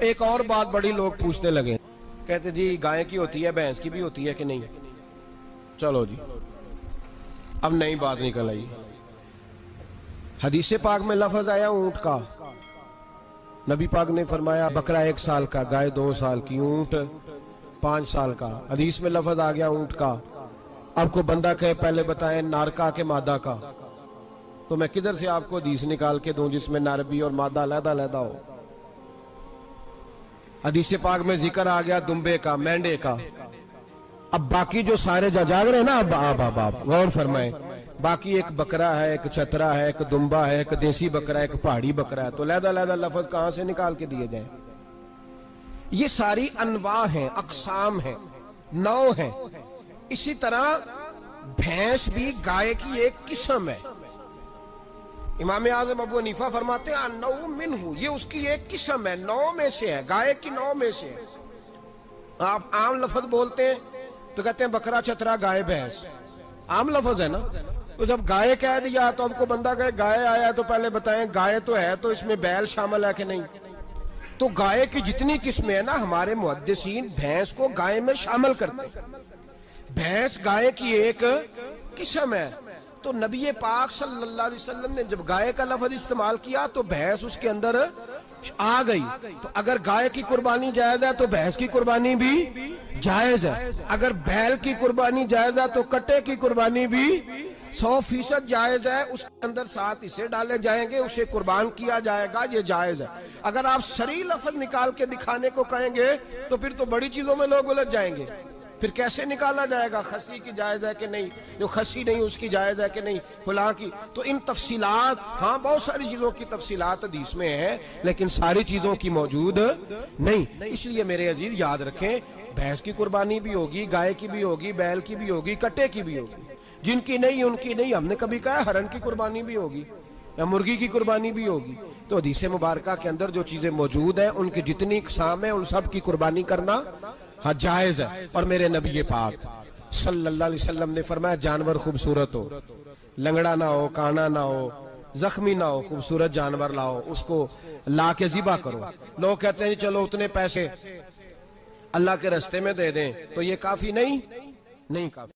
एक और बात बड़ी लोग पूछने लगे, कहते जी गाय की होती है, भैंस की भी होती है कि नहीं? चलो जी, अब नई बात निकल आई। हदीस पाक में लफ्ज आया ऊंट का। नबी पाक ने फरमाया बकरा 1 साल का, गाय 2 साल की, ऊंट 5 साल का। हदीस में लफ्ज आ गया ऊंट का। आपको बंदा कहे पहले बताएं नार का के मादा का, तो मैं किधर से आपको हदीस निकाल के दूं जिसमें नार भी और मादा अलग-अलग हो? हदीस पाक में जिक्र आ गया दुम्बे का, मेंढे का। अब बाकी जो सारे जाग रहे हैं ना, अब गौर फरमाएं, बाकी एक बकरा है, एक चतरा है, एक दुम्बा है, एक देसी बकरा है, एक पहाड़ी बकरा है, तो लहदा लफ्ज कहां से निकाल के दिए जाए? ये सारी अनवा हैं, अकसाम हैं, नौ हैं। इसी तरह भैंस भी गाय की एक किस्म है। इमाम आज़म अबू हनीफा फरमाते हैं नौ मिन्हु, ये उसकी एक किस्म है, 9 में से है, गाय की 9 में से है। आप आम लफ्ज बोलते हैं तो कहते हैं बकरा चतरा गाय भैंस, आम लफ्ज है ना। तो जब गाय कह दिया तो आपको बंदा कहे गाय आया तो पहले बताएं गाय तो है, तो इसमें बैल शामिल है कि नहीं? तो गाय की जितनी किस्में है ना, हमारे मुहद्दिसीन भैंस को गाय में शामिल करते हैं। भैंस गाय की एक किस्म है। तो नबी पाक सल्लल्लाहु अलैहि वसल्लम ने जब गाय का लफ्ज इस्तेमाल किया तो भैंस उसके अंदर आ गई। तो अगर गाय की कुर्बानी जायज है तो भैंस की कुर्बानी भी जायज है। अगर बैल की कुर्बानी जायज है तो कट्टे की कुर्बानी भी 100% जायज है। उसके अंदर 7 हिस्से डाले जाएंगे, उसे कुर्बान किया जाएगा, ये जायज है। अगर आप सही लफ्ज निकाल के दिखाने को कहेंगे तो फिर तो बड़ी चीजों में लोग उलझ जाएंगे। फिर कैसे निकाला जाएगा खस्सी की जायज है कि नहीं, जो खस्सी नहीं उसकी जायज है कि नहीं, फुला की? तो इन तफसीलात, हाँ बहुत सारी चीजों की तफसीलात हदीस में है, लेकिन सारी चीजों की मौजूद नहीं। इसलिए मेरे अजीज याद रखें, भैंस की कुर्बानी भी होगी, गाय की भी होगी, बैल की भी होगी, कट्टे की भी होगी। जिनकी नहीं उनकी नहीं। हमने कभी कहा हरन की कुर्बानी भी होगी या मुर्गी की कुर्बानी भी होगी। तो हदीस मुबारका के अंदर जो चीजें मौजूद है उनकी जितनी इकसाम है उन सब की कुर्बानी करना हाँ जायज है। और मेरे नबी पाक सल्लल्लाहु अलैहि वसल्लम ने फरमाया जानवर खूबसूरत हो, लंगड़ा ना हो, काना ना हो, जख्मी ना हो, खूबसूरत जानवर लाओ, उसको ला के ज़िबा करो। लोग कहते हैं चलो उतने पैसे अल्लाह के रास्ते में दे दें, तो ये काफी नहीं काफी।